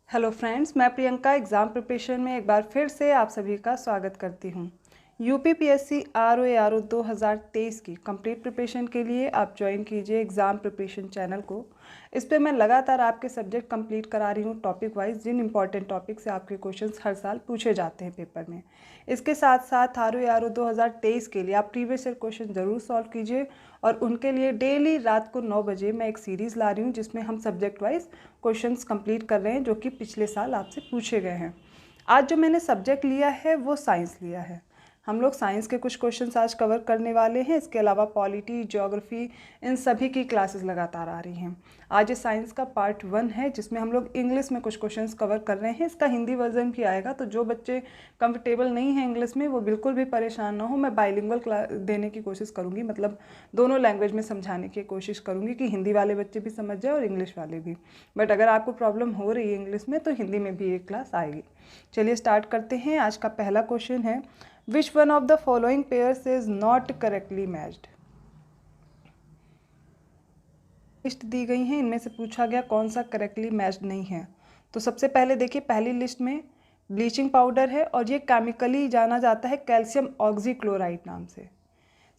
Hello friends, मैं Priyanka exam preparation में एक बार फिर से आप सभी का स्वागत करती हूँ। यूपीपीएससी आरओ 2023 की कंप्लीट प्रिपरेशन के लिए आप ज्वाइन कीजिए एग्ज़ाम प्रिपरेशन चैनल को। इस पे मैं लगातार आपके सब्जेक्ट कंप्लीट करा रही हूँ टॉपिक वाइज, जिन इंपॉर्टेंट टॉपिक से आपके क्वेश्चंस हर साल पूछे जाते हैं पेपर में। इसके साथ साथ आरओ 2023 के लिए आप प्रीवियस ईयर क्वेश्चन ज़रूर सॉल्व कीजिए और उनके लिए डेली रात को 9 बजे मैं एक सीरीज़ ला रही हूँ जिसमें हम सब्जेक्ट वाइज क्वेश्चंस कंप्लीट कर रहे हैं जो कि पिछले साल आपसे पूछे गए हैं। आज जो मैंने सब्जेक्ट लिया है वो साइंस लिया है। हम लोग साइंस के कुछ क्वेश्चंस आज कवर करने वाले हैं। इसके अलावा पॉलिटी, ज्योग्राफी, इन सभी की क्लासेस लगातार आ रही हैं। आज ये साइंस का पार्ट 1 है जिसमें हम लोग इंग्लिश में कुछ क्वेश्चंस कवर कर रहे हैं। इसका हिंदी वर्जन भी आएगा, तो जो बच्चे कंफर्टेबल नहीं हैं इंग्लिश में वो बिल्कुल भी परेशान ना हो। मैं बाइलिंगुअल क्लास देने की कोशिश करूँगी, मतलब दोनों लैंग्वेज में समझाने की कोशिश करूँगी कि हिंदी वाले बच्चे भी समझ जाए और इंग्लिश वाले भी। बट अगर आपको प्रॉब्लम हो रही है इंग्लिश में तो हिंदी में भी एक क्लास आएगी। चलिए स्टार्ट करते हैं। आज का पहला क्वेश्चन है, Which one of the following pairs is not correctly matched? List दी गई हैं, इनमें से पूछा गया कौन सा करेक्टली मैच्ड नहीं है। तो सबसे पहले देखिए, पहली लिस्ट में ब्लीचिंग पाउडर है और ये केमिकली जाना जाता है कैल्शियम ऑक्सीक्लोराइड नाम से।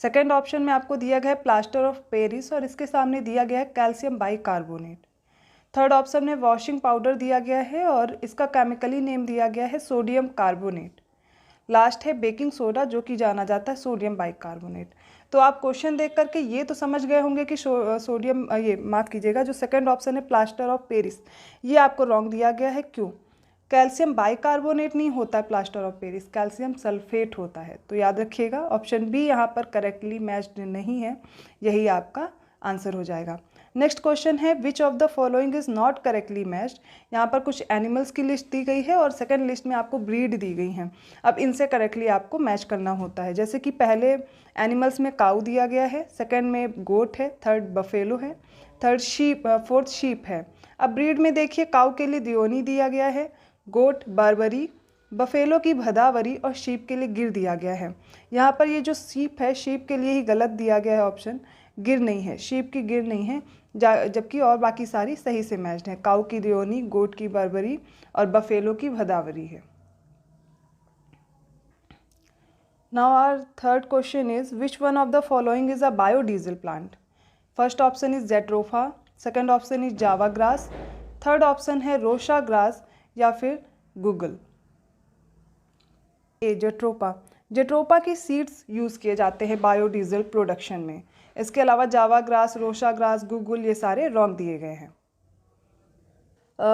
सेकेंड ऑप्शन में आपको दिया गया है प्लास्टर ऑफ पेरिस और इसके सामने दिया गया है कैल्शियम बाइकार्बोनेट। थर्ड ऑप्शन में वॉशिंग पाउडर दिया गया है और इसका केमिकली नेम दिया गया है सोडियम कार्बोनेट। लास्ट है बेकिंग सोडा जो कि जाना जाता है सोडियम बाइकार्बोनेट। तो आप क्वेश्चन देख करके ये तो समझ गए होंगे कि सोडियम ये माफ़ कीजिएगा, जो सेकंड ऑप्शन है प्लास्टर ऑफ पेरिस, ये आपको रॉन्ग दिया गया है। क्यों? कैल्शियम बाइकार्बोनेट नहीं होता है plaster of Paris, calcium sulphate होता है। तो याद रखिएगा, ऑप्शन बी यहाँ पर करेक्टली मैच्ड नहीं है, यही आपका आंसर हो जाएगा। नेक्स्ट क्वेश्चन है, विच of the following is not correctly matched. यहाँ पर कुछ एनिमल्स की लिस्ट दी गई है और सेकंड लिस्ट में आपको ब्रीड दी गई हैं। अब इनसे करेक्टली आपको मैच करना होता है। जैसे कि पहले एनिमल्स में काऊ दिया गया है, सेकंड में गोट है, थर्ड बफेलो है, थर्ड शीप, फोर्थ शीप है। अब ब्रीड में देखिए, काऊ के लिए दियोनी दिया गया है, गोट बारबरी, बफेलो की भदावरी और शीप के लिए गिर दिया गया है। यहाँ पर ये जो शीप है, शीप के लिए ही गलत दिया गया है ऑप्शन, गिर नहीं है, शीप की गिर नहीं है, जबकि और बाकी सारी सही से मैच्ड हैं। काऊ की दियोनी, गोट की बारबरी और बफेलो की भदावरी है। Now our third question is, which one of the following is a biodiesel plant. First option is jatropha, second option is java grass, third option है रोशा ग्रास या फिर गूगल। जेट्रोपा, जेट्रोपा की सीड्स यूज़ किए जाते हैं biodiesel production में। इसके अलावा java grass, rosha grass, guggul, ये सारे रॉन्ग दिए गए हैं।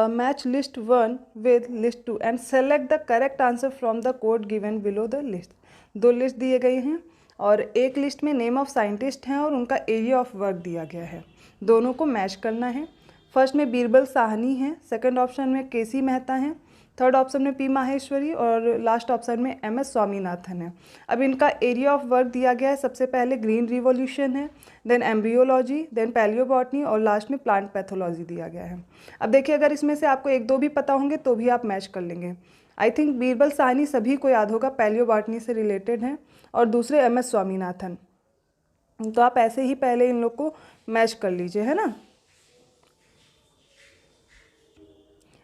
Match list 1 with list 2 and select the correct answer from the code given below the list. दो लिस्ट दिए गए हैं और एक लिस्ट में नेम ऑफ साइंटिस्ट हैं और उनका एरिया ऑफ वर्क दिया गया है। दोनों को मैच करना है। फर्स्ट में बीरबल साहनी है, सेकंड ऑप्शन में केसी मेहता हैं, थर्ड ऑप्शन में पी माहेश्वरी और लास्ट ऑप्शन में एमएस स्वामीनाथन है। अब इनका एरिया ऑफ वर्क दिया गया है, सबसे पहले ग्रीन रिवॉल्यूशन है, देन एम्ब्रियोलॉजी, देन पैलियोबॉटनी और लास्ट में प्लांट पैथोलॉजी दिया गया है। अब देखिए, अगर इसमें से आपको एक दो भी पता होंगे तो भी आप मैच कर लेंगे। आई थिंक बीरबल साहनी सभी को याद होगा, पैलियोबॉटनी से रिलेटेड हैं, और दूसरे एमएस स्वामीनाथन। तो आप ऐसे ही पहले इन लोग को मैच कर लीजिए, है ना।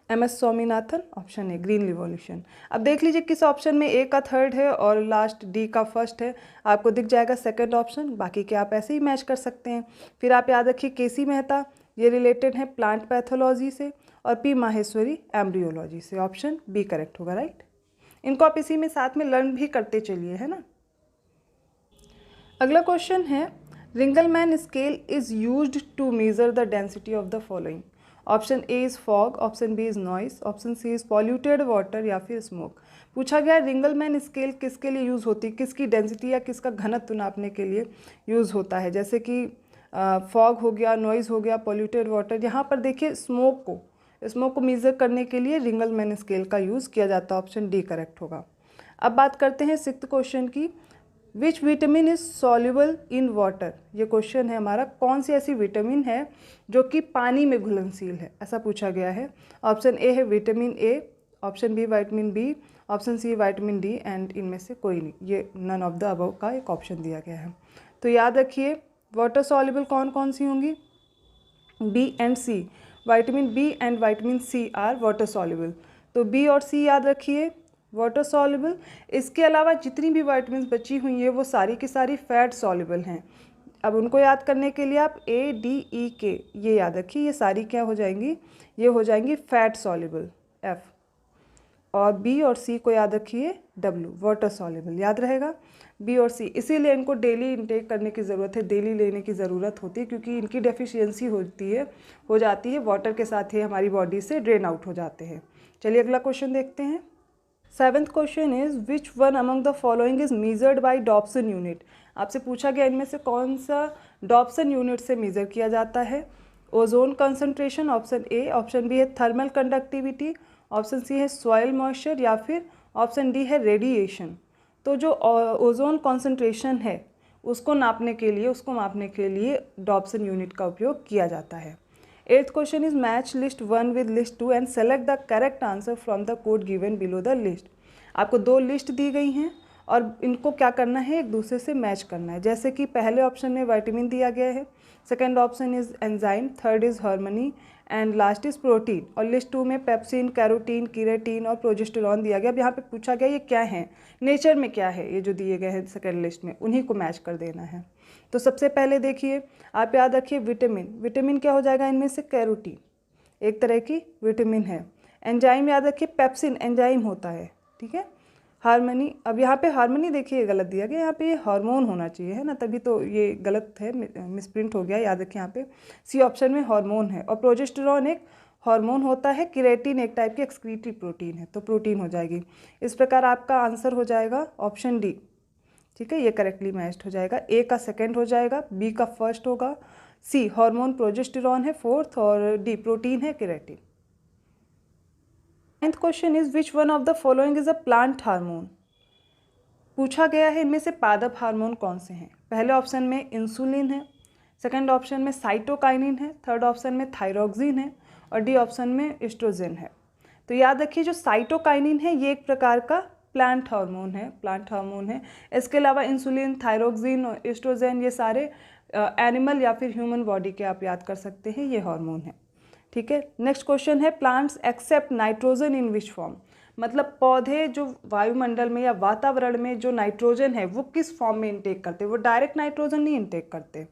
एमएस स्वामीनाथन ऑप्शन है, ग्रीन रिवॉल्यूशन। अब देख लीजिए किस ऑप्शन में ए का थर्ड है और लास्ट डी का फर्स्ट है। आपको दिख जाएगा सेकंड ऑप्शन, बाकी के आप ऐसे ही मैच कर सकते हैं। फिर आप याद रखिए केसी मेहता ये रिलेटेड है प्लांट पैथोलॉजी से और पी माहेश्वरी एम्ब्रियोलॉजी से। ऑप्शन बी करेक्ट होगा, राइट। इनको आप इसी में साथ में लर्न भी करते चलिए, है ना। अगला क्वेश्चन है, Ringelmann scale is used to measure the density of the following. Option A is fog, option B is noise, option C is polluted water या फिर स्मोक। पूछा गया रिंगलमैन स्केल किसके लिए यूज़ होती है, किसकी डेंसिटी या किसका घनत्व नापने के लिए यूज़ होता है। जैसे कि फॉग हो गया, नॉइज़ हो गया, पॉल्यूटेड वाटर। यहाँ पर देखिए स्मोक को मेज़र करने के लिए रिंगलमैन स्केल का यूज़ किया जाता है। ऑप्शन डी करेक्ट होगा। अब बात करते हैं सिक्स्थ क्वेश्चन की, which vitamin is soluble in water. ये क्वेश्चन है हमारा, कौन सी ऐसी विटामिन है जो कि पानी में घुलनशील है, ऐसा पूछा गया है। ऑप्शन ए है vitamin A, option B vitamin B, option C vitamin D and इनमें से कोई नहीं, ये नन ऑफ द अबव का एक ऑप्शन दिया गया है। तो याद रखिए वाटर सॉल्युबल कौन कौन सी होंगी, B and C. Vitamin B and vitamin C are water soluble. तो बी और सी याद रखिए, वाटर सॉल्युबल। इसके अलावा जितनी भी विटामिन बची हुई है वो सारी की सारी फैट सॉल्युबल हैं। अब उनको याद करने के लिए आप ए डी ई के ये याद रखिए, ये सारी क्या हो जाएंगी, ये हो जाएंगी फैट सॉल्युबल एफ। और बी और सी को याद रखिए डब्ल्यू, वाटर सॉल्युबल, याद रहेगा बी और सी। इसीलिए इनको डेली इंटेक करने की ज़रूरत है, डेली लेने की ज़रूरत होती है, क्योंकि इनकी डेफिशिएंसी हो जाती है वाटर के साथ ही हमारी बॉडी से ड्रेन आउट हो जाते हैं। चलिए अगला क्वेश्चन देखते हैं। 7th question is which one among the following is measured by Dobson unit. आपसे पूछा गया इनमें से कौन सा डॉप्सन यूनिट से मेज़र किया जाता है। Ozone concentration option A, option B है थर्मल कंडक्टिविटी, ऑप्शन सी है सॉइल मॉइस्चर, या फिर ऑप्शन डी है रेडिएशन। तो जो ओजोन कॉन्सेंट्रेशन है उसको मापने के लिए डॉप्सन यूनिट का उपयोग किया जाता है। 8th question is match list 1 with list 2 and select the correct answer from the code given below the list. आपको 2 लिस्ट दी गई हैं और इनको क्या करना है, एक दूसरे से मैच करना है। जैसे कि पहले ऑप्शन में विटामिन दिया गया है, second option is enzyme, third is harmony and last is protein. और लिस्ट 2 में पेप्सिन, कैरोटीन, कीरेटिन और प्रोजेस्टेरॉन दिया गया। अब यहाँ पे पूछा गया ये क्या है, नेचर में क्या है, ये जो दिए गए हैं सेकेंड लिस्ट में, उन्हीं को मैच कर देना है। तो सबसे पहले देखिए, आप याद रखिए विटामिन क्या हो जाएगा इनमें से, कैरोटीन, एक तरह की विटामिन है। एंजाइम याद रखिए, पेप्सिन एंजाइम होता है, ठीक है। हार्मोनी, अब यहाँ पे हार्मोनी देखिए गलत दिया गया, यहाँ पे ये हार्मोन होना चाहिए है ना, तभी तो ये गलत है, मिसप्रिंट हो गया, याद रखिए यहाँ पे सी ऑप्शन में हार्मोन है। और प्रोजेस्टेरॉन एक हार्मोन होता है, केराटिन एक टाइप की एक्सक्रीटरी प्रोटीन है, तो प्रोटीन हो जाएगी। इस प्रकार आपका आंसर हो जाएगा ऑप्शन डी, ठीक है, ये करेक्टली मैच्ड हो जाएगा। ए का सेकेंड हो जाएगा, बी का फर्स्ट होगा, सी हार्मोन प्रोजेस्टेरॉन है फोर्थ, और डी प्रोटीन है keratin. 9th question is which one of the following is a plant hormone. पूछा गया है इनमें से पादप हार्मोन कौन से हैं। पहले ऑप्शन में इंसुलिन है, सेकंड ऑप्शन में साइटोकाइनिन है, थर्ड ऑप्शन में थायरोक्सिन है, और डी ऑप्शन में एस्ट्रोजन है। तो याद रखिए जो साइटोकाइनिन है ये एक प्रकार का प्लांट हार्मोन है। इसके अलावा इंसुलिन, थायरोक्सिन और एस्ट्रोजन ये सारे एनिमल या फिर ह्यूमन बॉडी के आप याद कर सकते हैं, ये हार्मोन है, ठीक है। नेक्स्ट क्वेश्चन है plants accept nitrogen in which form. मतलब पौधे जो वायुमंडल में या वातावरण में जो नाइट्रोजन है वो किस फॉर्म में इनटेक करते हैं, वो डायरेक्ट नाइट्रोजन नहीं इनटेक करते।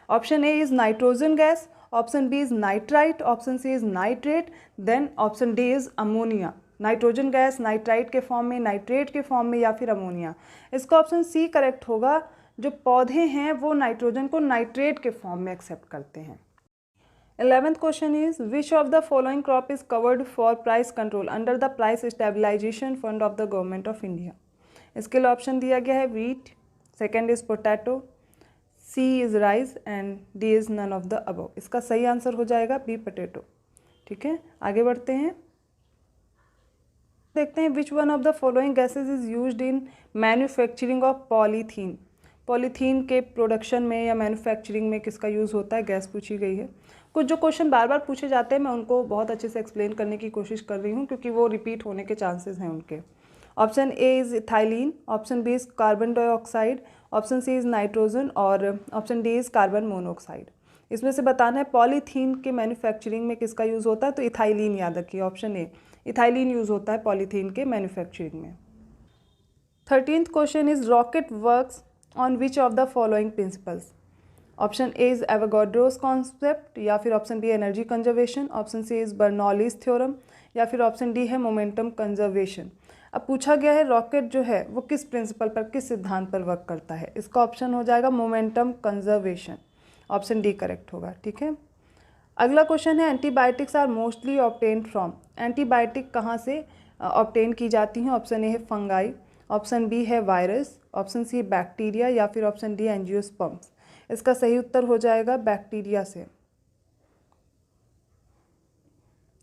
Option A is nitrogen gas, option B is nitrite, option C is nitrate, then option D is ammonia. Nitrogen gas nitrite के फॉर्म में, नाइट्रेट के फॉर्म में, या फिर अमोनिया। इसका ऑप्शन सी करेक्ट होगा, जो पौधे हैं वो नाइट्रोजन को नाइट्रेट के फॉर्म में एक्सेप्ट करते हैं। 11th question is which of the following crop is covered for price control under the price stabilization fund of the government of India. इसके लिए ऑप्शन दिया गया है wheat, second is potato, C is rice and D is none of the above. इसका सही answer हो जाएगा B potato, ठीक है। आगे बढ़ते हैं, देखते हैं विच one of the following gases is used in manufacturing of polythene. Polythene के प्रोडक्शन में या मैन्युफैक्चरिंग में किसका यूज़ होता है, गैस पूछी गई है। कुछ जो क्वेश्चन बार बार पूछे जाते हैं मैं उनको बहुत अच्छे से एक्सप्लेन करने की कोशिश कर रही हूँ, क्योंकि वो रिपीट होने के चांसेस हैं उनके। Option A is ethylene, option B is carbon dioxide, option C is nitrogen, और option D is carbon monoxide. इसमें से बताना है पॉलीथीन के मैन्युफैक्चरिंग में किसका यूज़ होता है, तो इथाइलिन याद रखिए, ऑप्शन ए इथाइलिन यूज़ होता है पॉलीथीन के मैन्युफैक्चरिंग में। 13th question is rocket works on which of the following principles. Option A is Avogadro's concept, या फिर option B energy conservation, option C is Bernoulli's theorem, या फिर option D है momentum conservation. अब पूछा गया है रॉकेट जो है वो किस प्रिंसिपल पर, किस सिद्धांत पर वर्क करता है। इसका ऑप्शन हो जाएगा momentum conservation, option D correct होगा, ठीक है। अगला क्वेश्चन है antibiotics are mostly obtain from. Antibiotic कहाँ से ऑब्टेन की जाती हैं। ऑप्शन ए है फंगाई, ऑप्शन बी है वायरस, ऑप्शन सी बैक्टीरिया, या फिर ऑप्शन डी एंजियोस्पर्म्स। इसका सही उत्तर हो जाएगा बैक्टीरिया से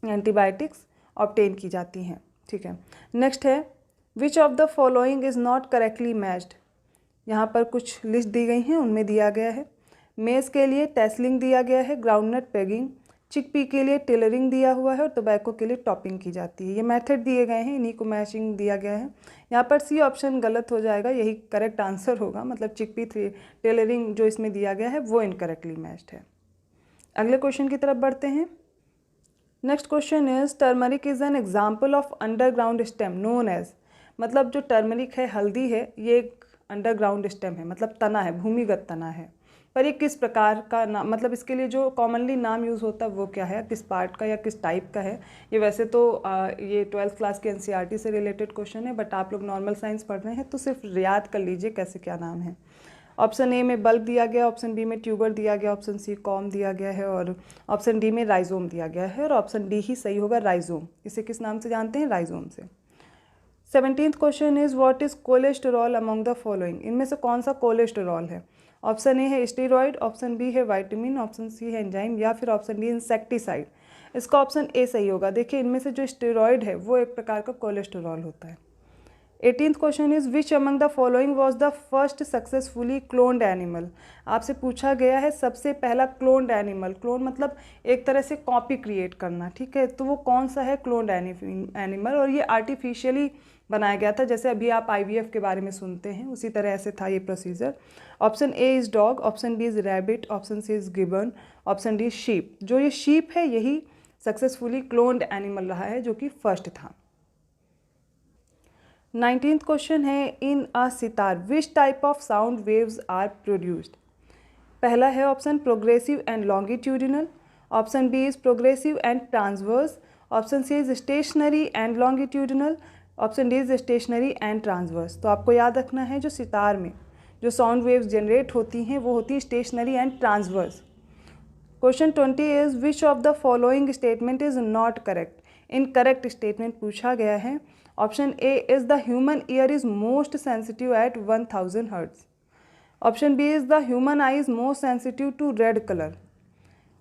एंटीबायोटिक्स ऑब्टेन की जाती हैं, ठीक है। नेक्स्ट है विच of the following is not correctly matched. यहाँ पर कुछ लिस्ट दी गई हैं, उनमें दिया गया है मेज़ के लिए टेस्लिंग दिया गया है, ग्राउंडनट पेगिंग, चिकपी के लिए टेलरिंग दिया हुआ है, और टोबैको के लिए टॉपिंग की जाती है। ये मेथड दिए गए हैं, इन्हीं को मैचिंग दिया गया है। यहाँ पर सी ऑप्शन गलत हो जाएगा, यही करेक्ट आंसर होगा, मतलब चिकपी टेलरिंग जो इसमें दिया गया है वो इनकरेक्टली मैच्ड है। अगले क्वेश्चन की तरफ बढ़ते हैं। Next question is turmeric is an example of underground stem known as, मतलब जो टर्मरिक है, हल्दी है, ये एक अंडरग्राउंड स्टेम है, मतलब तना है, भूमिगत तना है। पर ये किस प्रकार का नाम, मतलब इसके लिए जो कॉमनली नाम यूज़ होता है वो क्या है, किस पार्ट का या किस टाइप का है। ये वैसे तो ये 12th क्लास के एनसीईआरटी से रिलेटेड क्वेश्चन है, बट आप लोग नॉर्मल साइंस पढ़ रहे हैं तो सिर्फ याद कर लीजिए कैसे क्या नाम है। ऑप्शन ए में बल्ब दिया गया, ऑप्शन बी में ट्यूबर दिया गया, ऑप्शन सी कॉम दिया गया है और ऑप्शन डी में राइजोम दिया गया है, और ऑप्शन डी ही सही होगा, राइजोम। इसे किस नाम से जानते हैं, राइजोम से। 17th question is what is cholesterol among the following, इनमें से कौन सा कोलेस्टेरॉल है। ऑप्शन ए है स्टेरॉइड, ऑप्शन बी है वाइटामिन, ऑप्शन सी है एंजाइम, या फिर ऑप्शन डी इंसेक्टिसाइड। इसका ऑप्शन ए सही होगा। देखिए इनमें से जो स्टेरॉइड है वो एक प्रकार का कोलेस्टेरॉल होता है। 18th question is which among the following was the first successfully cloned animal. आपसे पूछा गया है सबसे पहला क्लोन्ड एनिमल, क्लोन मतलब एक तरह से कॉपी क्रिएट करना, ठीक है, तो वो कौन सा है क्लोन्ड एनिमल, और ये आर्टिफिशियली बनाया गया था। जैसे अभी आप IVF के बारे में सुनते हैं उसी तरह ऐसे था ये procedure. Option A is dog, option B is rabbit, option C is gibbon, option D sheep. जो ये शीप है यही सक्सेसफुली क्लोन्ड एनिमल रहा है जो कि फर्स्ट था। 19th क्वेश्चन है in a sitar which type of sound waves are produced. पहला है option progressive and longitudinal, option B is progressive and transverse, option C is stationary and longitudinal, option D is stationary and transverse. तो आपको याद रखना है जो सितार में जो साउंड वेव्स जनरेट होती हैं वो होती है stationary and transverse. Question 20 is which of the following statement is not correct. Incorrect statement पूछा गया है। Option A is the human ear is most sensitive at 1000 hertz, option B is the human eye is most sensitive to red colour,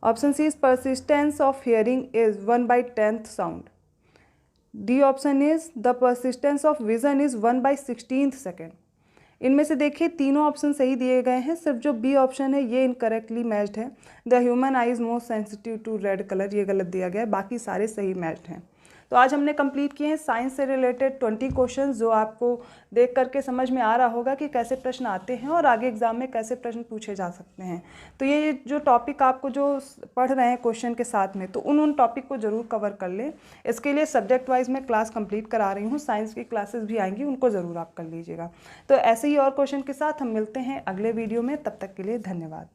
option C is persistence of hearing is 1/10th sound, D option is the persistence of vision is 1/16th second. इनमें से देखिए तीनों option सही दिए गए हैं, सिर्फ जो बी ऑप्शन है ये इनकरेक्टली मैच्ड है, the human eye is most sensitive to red colour, ये गलत दिया गया है, बाकी सारे सही मैच्ड हैं। तो आज हमने कंप्लीट किए हैं साइंस से रिलेटेड 20 क्वेश्चंस, जो आपको देख करके समझ में आ रहा होगा कि कैसे प्रश्न आते हैं और आगे एग्जाम में कैसे प्रश्न पूछे जा सकते हैं। तो ये जो टॉपिक आपको जो पढ़ रहे हैं क्वेश्चन के साथ में, तो उन टॉपिक को ज़रूर कवर कर लें। इसके लिए सब्जेक्ट वाइज मैं क्लास कंप्लीट करा रही हूँ, साइंस की क्लासेस भी आएंगी, उनको ज़रूर आप कर लीजिएगा। तो ऐसे ही और क्वेश्चन के साथ हम मिलते हैं अगले वीडियो में, तब तक के लिए धन्यवाद।